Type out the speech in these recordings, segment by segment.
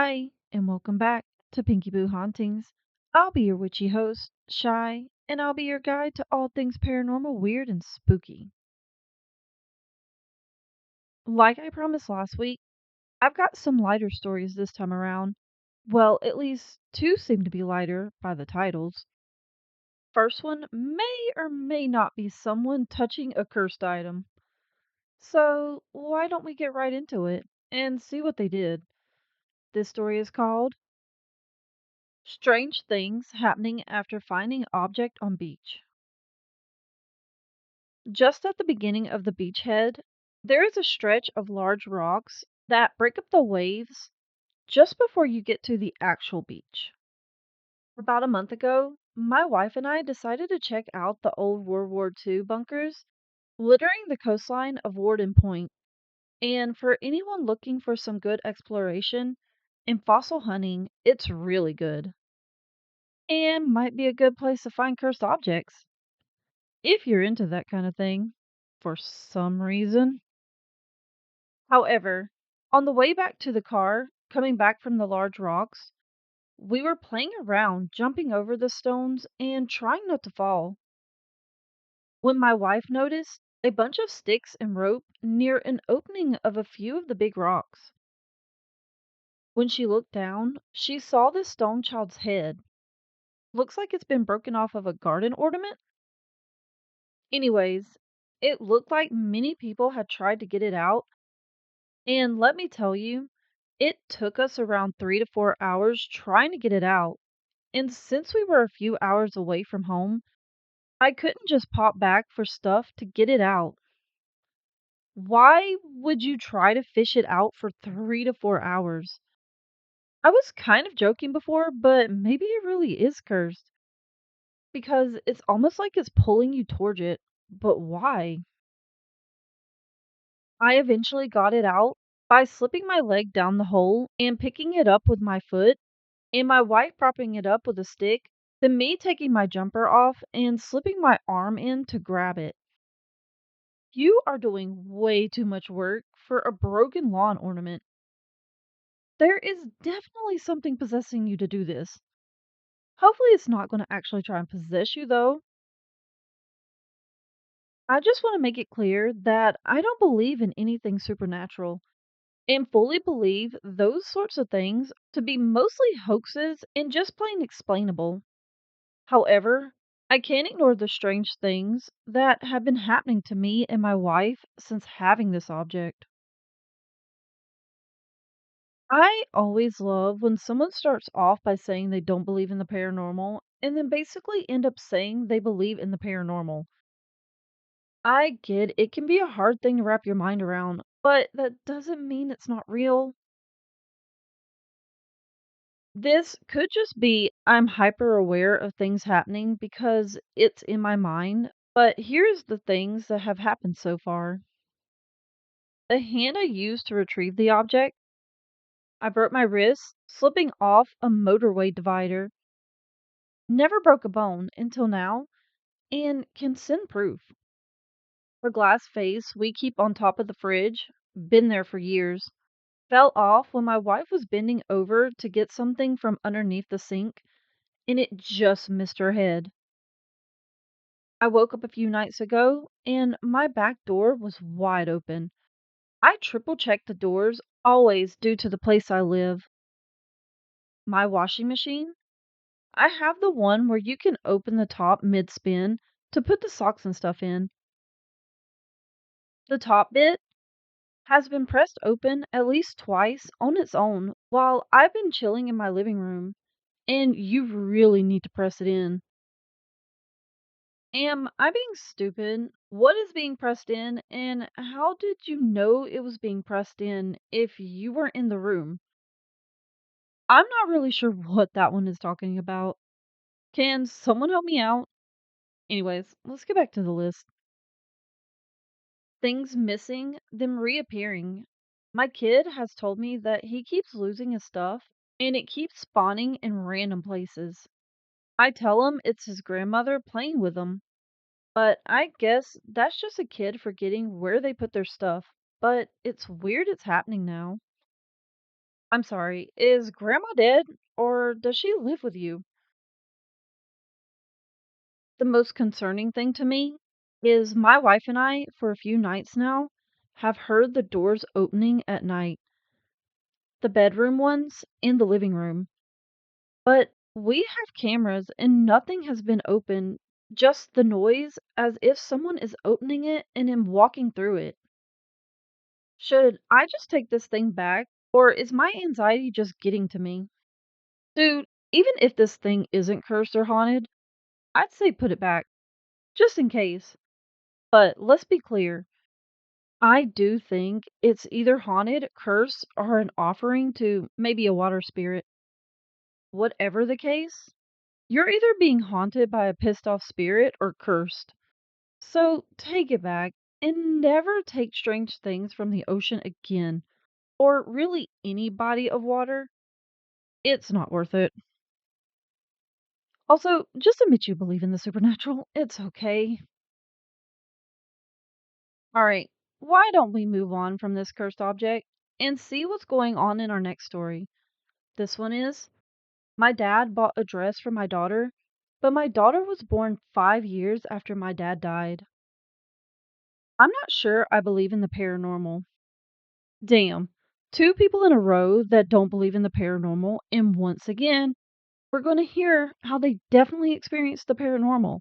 Hi, and welcome back to Pinky Boo Hauntings. I'll be your witchy host, Shy, and I'll be your guide to all things paranormal, weird, and spooky. Like I promised last week, I've got some lighter stories this time around. Well, at least two seem to be lighter by the titles. First one may or may not be someone touching a cursed item. So, why don't we get right into it and see what they did? This story is called Strange Things Happening After Finding Object on Beach. Just at the beginning of the beachhead, there is a stretch of large rocks that break up the waves just before you get to the actual beach. About a month ago, my wife and I decided to check out the old World War II bunkers littering the coastline of Warden Point. And for anyone looking for some good exploration and fossil hunting, it's really good. And might be a good place to find cursed objects if you're into that kind of thing for some reason. However, on the way back to the car, coming back from the large rocks, we were playing around, jumping over the stones and trying not to fall, when my wife noticed a bunch of sticks and rope near an opening of a few of the big rocks. When she looked down, she saw this stone child's head. Looks like it's been broken off of a garden ornament. Anyways, it looked like many people had tried to get it out, and let me tell you, it took us around 3 to 4 hours trying to get it out. And since we were a few hours away from home, I couldn't just pop back for stuff to get it out. Why would you try to fish it out for 3 to 4 hours? I was kind of joking before, but maybe it really is cursed. Because it's almost like it's pulling you towards it. But why? I eventually got it out by slipping my leg down the hole and picking it up with my foot, and my wife propping it up with a stick, then me taking my jumper off and slipping my arm in to grab it. You are doing way too much work for a broken lawn ornament. There is definitely something possessing you to do this. Hopefully, it's not going to actually try and possess you, though. I just want to make it clear that I don't believe in anything supernatural and fully believe those sorts of things to be mostly hoaxes and just plain explainable. However, I can't ignore the strange things that have been happening to me and my wife since having this object. I always love when someone starts off by saying they don't believe in the paranormal and then basically end up saying they believe in the paranormal. I get it can be a hard thing to wrap your mind around, but that doesn't mean it's not real. This could just be I'm hyper aware of things happening because it's in my mind, but here's the things that have happened so far. The hand I used to retrieve the object, I broke my wrist slipping off a motorway divider. Never broke a bone until now, and can send proof. The glass vase we keep on top of the fridge, been there for years, fell off when my wife was bending over to get something from underneath the sink, and it just missed her head. I woke up a few nights ago, and my back door was wide open. I triple check the doors, always due to the place I live. My washing machine? I have the one where you can open the top mid spin to put the socks and stuff in. The top bit has been pressed open at least twice on its own while I've been chilling in my living room, and you really need to press it in. Am I being stupid? What is being pressed in, and how did you know it was being pressed in if you weren't in the room? I'm not really sure what that one is talking about. Can someone help me out? Anyways, let's get back to the list. Things missing, them reappearing. My kid has told me that he keeps losing his stuff, and it keeps spawning in random places. I tell him it's his grandmother playing with him, but I guess that's just a kid forgetting where they put their stuff. But it's weird it's happening now. I'm sorry, is grandma dead or does she live with you? The most concerning thing to me is my wife and I, for a few nights now, have heard the doors opening at night, the bedroom ones and the living room. But we have cameras and nothing has been opened, just the noise as if someone is opening it and then walking through it. Should I just take this thing back or is my anxiety just getting to me? Dude, even if this thing isn't cursed or haunted, I'd say put it back, just in case. But let's be clear, I do think it's either haunted, cursed, or an offering to maybe a water spirit. Whatever the case, you're either being haunted by a pissed off spirit or cursed. So take it back and never take strange things from the ocean again, or really any body of water. It's not worth it. Also, just admit you believe in the supernatural. It's okay. Alright, why don't we move on from this cursed object and see what's going on in our next story? This one is my dad bought a dress for my daughter, but my daughter was born 5 years after my dad died. I'm not sure I believe in the paranormal. Damn. Two people in a row that don't believe in the paranormal, and once again, we're going to hear how they definitely experienced the paranormal.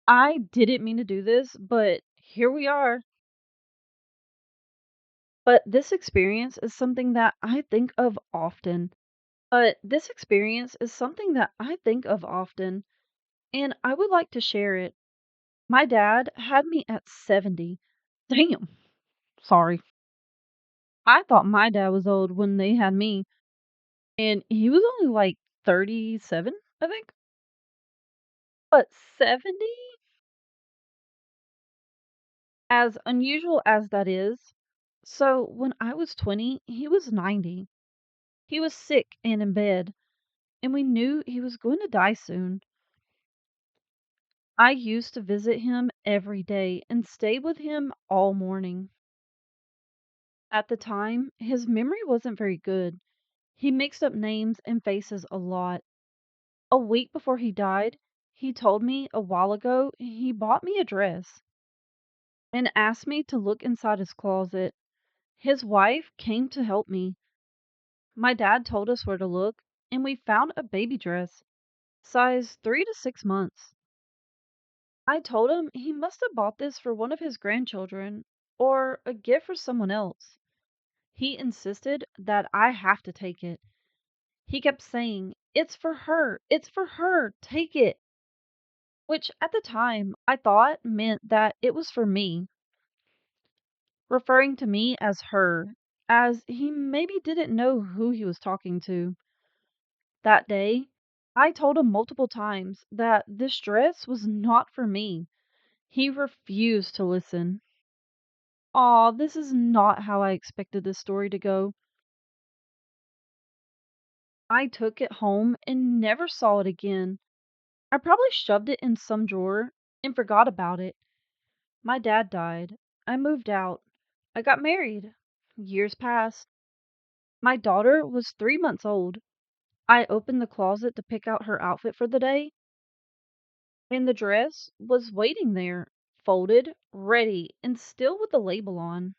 I didn't mean to do this, but here we are. But this experience is something that I think of often. And I would like to share it. My dad had me at 70. Damn. Sorry. I thought my dad was old when they had me, and he was only like 37, I think. But 70? As unusual as that is. So when I was 20, he was 90. He was sick and in bed, and we knew he was going to die soon. I used to visit him every day and stay with him all morning. At the time, his memory wasn't very good. He mixed up names and faces a lot. A week before he died, he told me a while ago he bought me a dress and asked me to look inside his closet. His wife came to help me. My dad told us where to look, and we found a baby dress, size 3 to 6 months. I told him he must have bought this for one of his grandchildren or a gift for someone else. He insisted that I have to take it. He kept saying, it's for her, take it. Which at the time I thought meant that it was for me, referring to me as her, as he maybe didn't know who he was talking to. That day, I told him multiple times that this dress was not for me. He refused to listen. Aw, this is not how I expected this story to go. I took it home and never saw it again. I probably shoved it in some drawer and forgot about it. My dad died. I moved out. I got married. Years passed. My daughter was 3 months old. I opened the closet to pick out her outfit for the day, and the dress was waiting there, folded, ready, and still with the label on.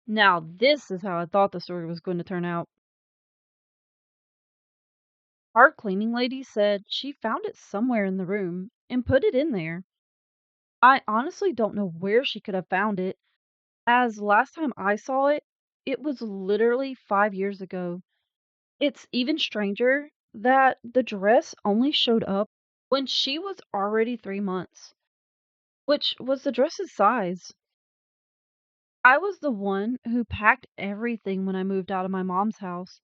Now, this is how I thought the story was going to turn out. Our cleaning lady said she found it somewhere in the room and put it in there. I honestly don't know where she could have found it, as last time I saw it, it was literally 5 years ago. It's even stranger that the dress only showed up when she was already 3 months, which was the dress's size. I was the one who packed everything when I moved out of my mom's house,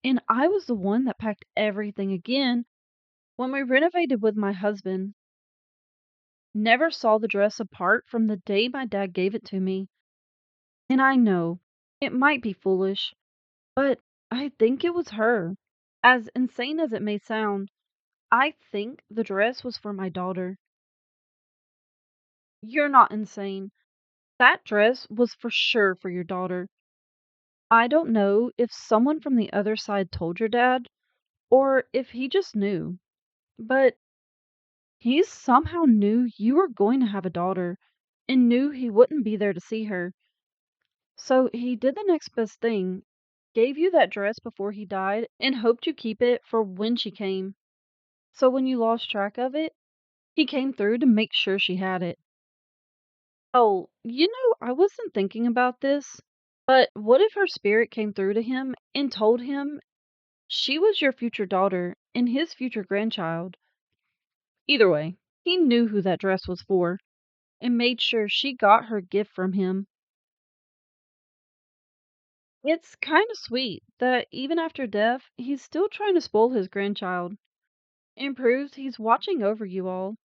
and I was the one that packed everything again when we renovated with my husband. Never saw the dress apart from the day my dad gave it to me. And I know it might be foolish, but I think it was her. As insane as it may sound, I think the dress was for my daughter. You're not insane. That dress was for sure for your daughter. I don't know if someone from the other side told your dad or if he just knew, but he somehow knew you were going to have a daughter and knew he wouldn't be there to see her. So he did the next best thing, gave you that dress before he died, and hoped you keep it for when she came. So when you lost track of it, he came through to make sure she had it. Oh, I wasn't thinking about this, but what if her spirit came through to him and told him she was your future daughter and his future grandchild? Either way, he knew who that dress was for and made sure she got her gift from him. It's kind of sweet that even after death, he's still trying to spoil his grandchild and proves he's watching over you all.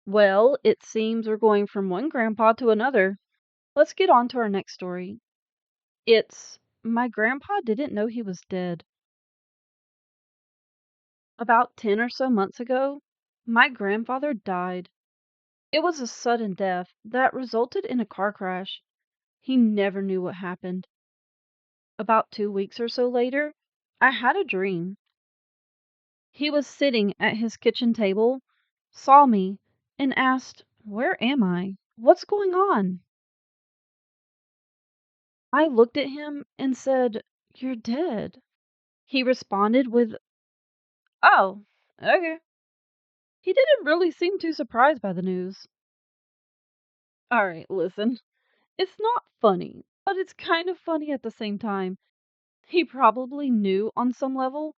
Well, it seems we're going from one grandpa to another. Let's get on to our next story. It's my grandpa didn't know he was dead. About 10 or so months ago, my grandfather died. It was a sudden death that resulted in a car crash. He never knew what happened. About 2 weeks or so later, I had a dream. He was sitting at his kitchen table, saw me, and asked, "Where am I? What's going on?" I looked at him and said, "You're dead." He responded with, "Oh, okay." He didn't really seem too surprised by the news. Alright, listen. It's not funny, but it's kind of funny at the same time. He probably knew on some level,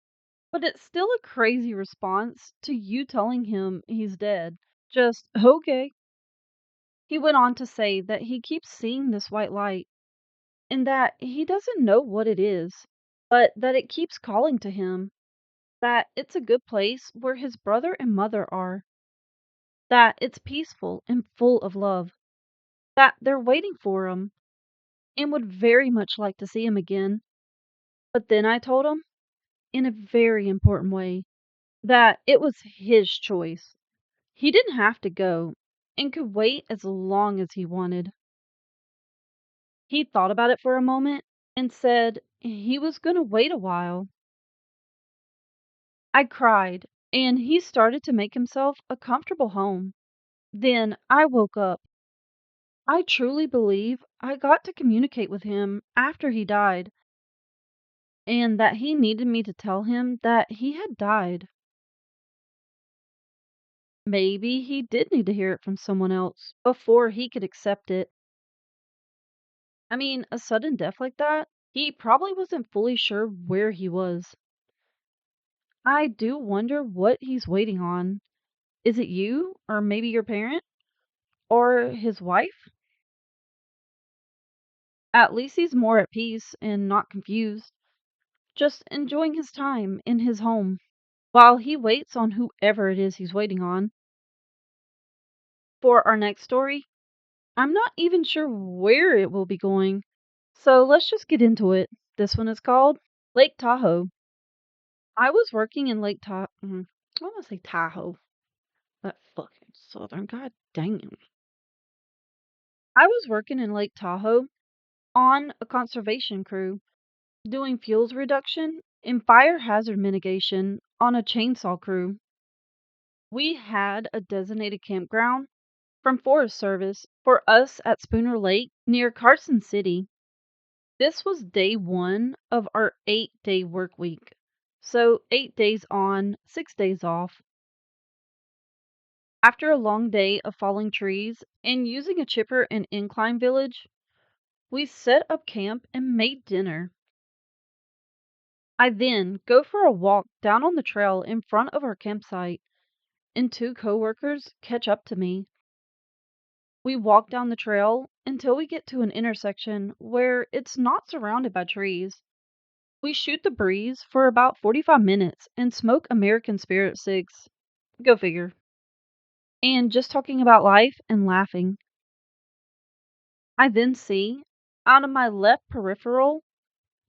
but it's still a crazy response to you telling him he's dead. Just, okay. He went on to say that he keeps seeing this white light and that he doesn't know what it is, but that it keeps calling to him, that it's a good place where his brother and mother are, that it's peaceful and full of love, that they're waiting for him and would very much like to see him again. But then I told him, in a very important way, that it was his choice. He didn't have to go and could wait as long as he wanted. He thought about it for a moment and said he was going to wait a while. I cried, and he started to make himself a comfortable home. Then I woke up. I truly believe I got to communicate with him after he died, and that he needed me to tell him that he had died. Maybe he did need to hear it from someone else before he could accept it. I mean, a sudden death like that, he probably wasn't fully sure where he was. I do wonder what he's waiting on. Is it you, or maybe your parent, or his wife? At least he's more at peace and not confused, just enjoying his time in his home while he waits on whoever it is he's waiting on. For our next story, I'm not even sure where it will be going, so let's just get into it. This one is called Lake Tahoe. I was working in Lake Tahoe. I want to say Tahoe. That fucking southern. God damn. I was working in Lake Tahoe on a conservation crew doing fuels reduction and fire hazard mitigation on a chainsaw crew. We had a designated campground from Forest Service for us at Spooner Lake near Carson City. This was day one of our 8-day work week. So 8 days on, 6 days off. After a long day of falling trees and using a chipper and incline village, we set up camp and made dinner. I then go for a walk down on the trail in front of our campsite, and two coworkers catch up to me. We walk down the trail until we get to an intersection where it's not surrounded by trees. We shoot the breeze for about 45 minutes and smoke American Spirit cigs. Go figure. And just talking about life and laughing. I then see, out of my left peripheral,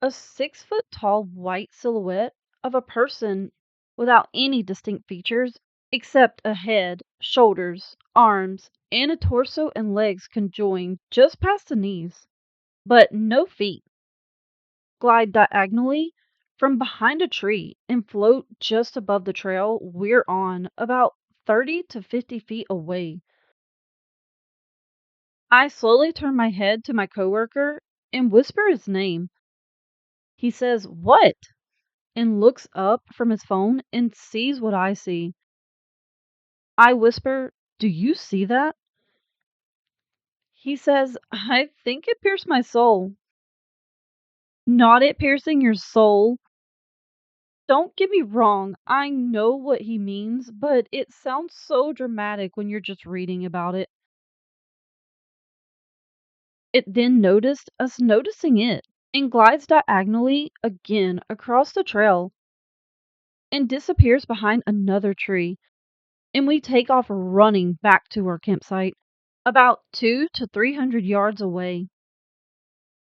a 6 foot tall white silhouette of a person without any distinct features except a head, shoulders, arms, and a torso and legs conjoined just past the knees, but no feet. Glide diagonally from behind a tree and float just above the trail we're on, about 30 to 50 feet away. I slowly turn my head to my coworker and whisper his name. He says, "What?" and looks up from his phone and sees what I see. I whisper, "Do you see that?" He says, "I think it pierced my soul." Not it piercing your soul. Don't get me wrong, I know what he means, but it sounds so dramatic when you're just reading about it. It then noticed us noticing it and glides diagonally again across the trail and disappears behind another tree. And we take off running back to our campsite, about 200 to 300 yards away.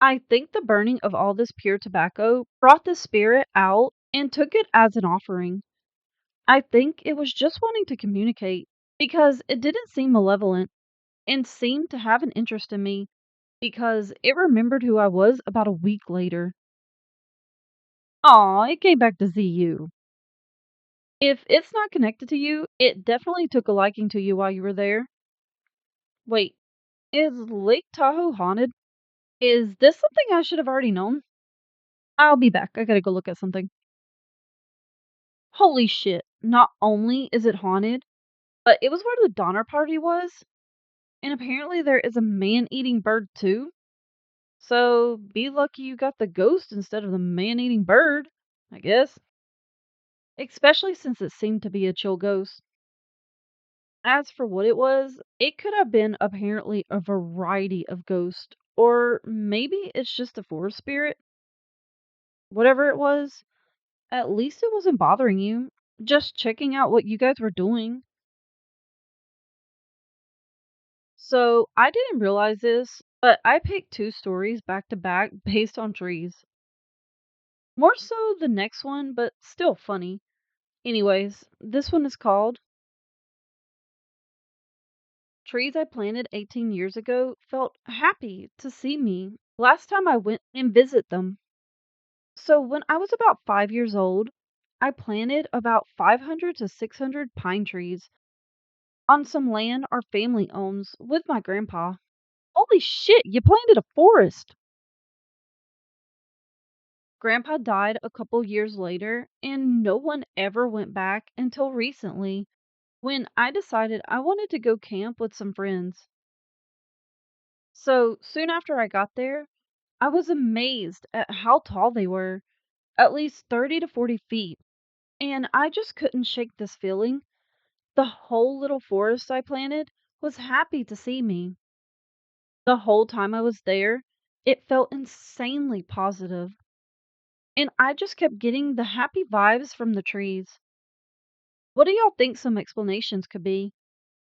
I think the burning of all this pure tobacco brought the spirit out and took it as an offering. I think it was just wanting to communicate because it didn't seem malevolent and seemed to have an interest in me because it remembered who I was about a week later. Aw, it came back to see you. If it's not connected to you, it definitely took a liking to you while you were there. Wait, is Lake Tahoe haunted? Is this something I should have already known? I'll be back. I gotta go look at something. Holy shit. Not only is it haunted, but it was where the Donner Party was, and apparently there is a man-eating bird too. So be lucky you got the ghost instead of the man-eating bird, I guess. Especially since it seemed to be a chill ghost. As for what it could have been apparently a variety of ghosts, or maybe it's just a forest spirit. Whatever it was, at least it wasn't bothering you. Just checking out what you guys were doing. So I didn't realize this, but I picked two stories back to back based on trees. More so the next one, but still funny. Anyways, this one is called Trees I Planted 18 Years Ago Felt Happy to See Me last time I went and visit them. So when I was about 5 years old, I planted about 500 to 600 pine trees on some land our family owns with my grandpa. Holy shit, you planted a forest! Grandpa died a couple years later, and no one ever went back until recently when I decided I wanted to go camp with some friends. So soon after I got there, I was amazed at how tall they were, at least 30 to 40 feet, and I just couldn't shake this feeling. The whole little forest I planted was happy to see me. The whole time I was there, it felt insanely positive, and I just kept getting the happy vibes from the trees. What do y'all think some explanations could be?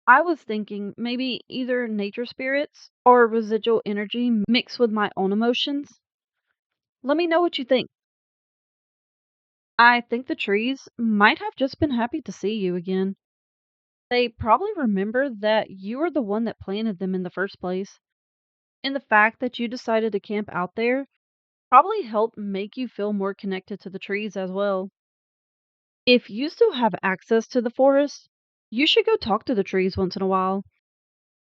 I was thinking maybe either nature spirits or residual energy mixed with my own emotions. Let me know what you think. I think the trees might have just been happy to see you again. They probably remember that you were the one that planted them in the first place, and the fact that you decided to camp out there probably helped make you feel more connected to the trees as well. If you still have access to the forest, you should go talk to the trees once in a while.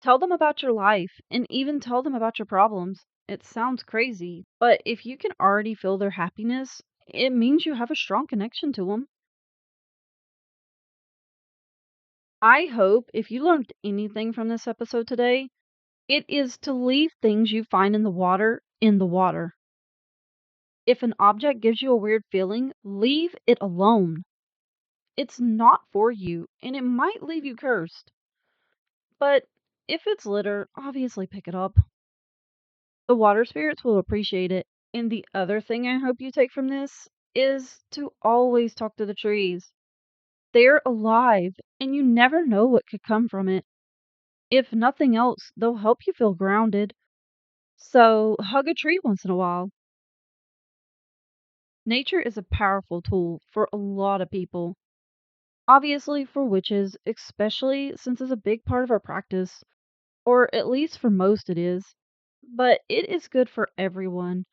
Tell them about your life and even tell them about your problems. It sounds crazy, but if you can already feel their happiness, it means you have a strong connection to them. I hope if you learned anything from this episode today, it is to leave things you find in the water in the water. If an object gives you a weird feeling, leave it alone. It's not for you, and it might leave you cursed. But if it's litter, obviously pick it up. The water spirits will appreciate it. And the other thing I hope you take from this is to always talk to the trees. They're alive, and you never know what could come from it. If nothing else, they'll help you feel grounded. So hug a tree once in a while. Nature is a powerful tool for a lot of people. Obviously, for witches, especially since it's a big part of our practice, or at least for most it is. But it is good for everyone,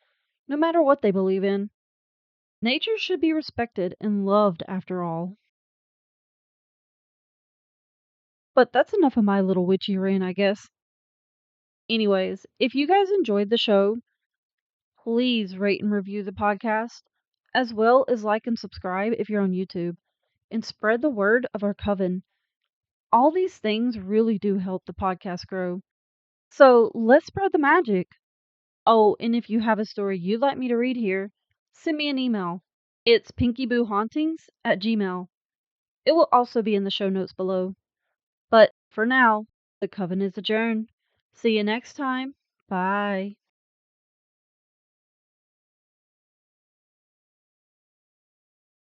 no matter what they believe in. Nature should be respected and loved after all. But that's enough of my little witchy rant, I guess. Anyways, if you guys enjoyed the show, please rate and review the podcast, as well as like and subscribe if you're on YouTube, and spread the word of our coven. All these things really do help the podcast grow. So let's spread the magic. Oh, and if you have a story you'd like me to read here, send me an email. It's pinkyboohauntings@gmail. It will also be in the show notes below. But for now, the coven is adjourned. See you next time. Bye.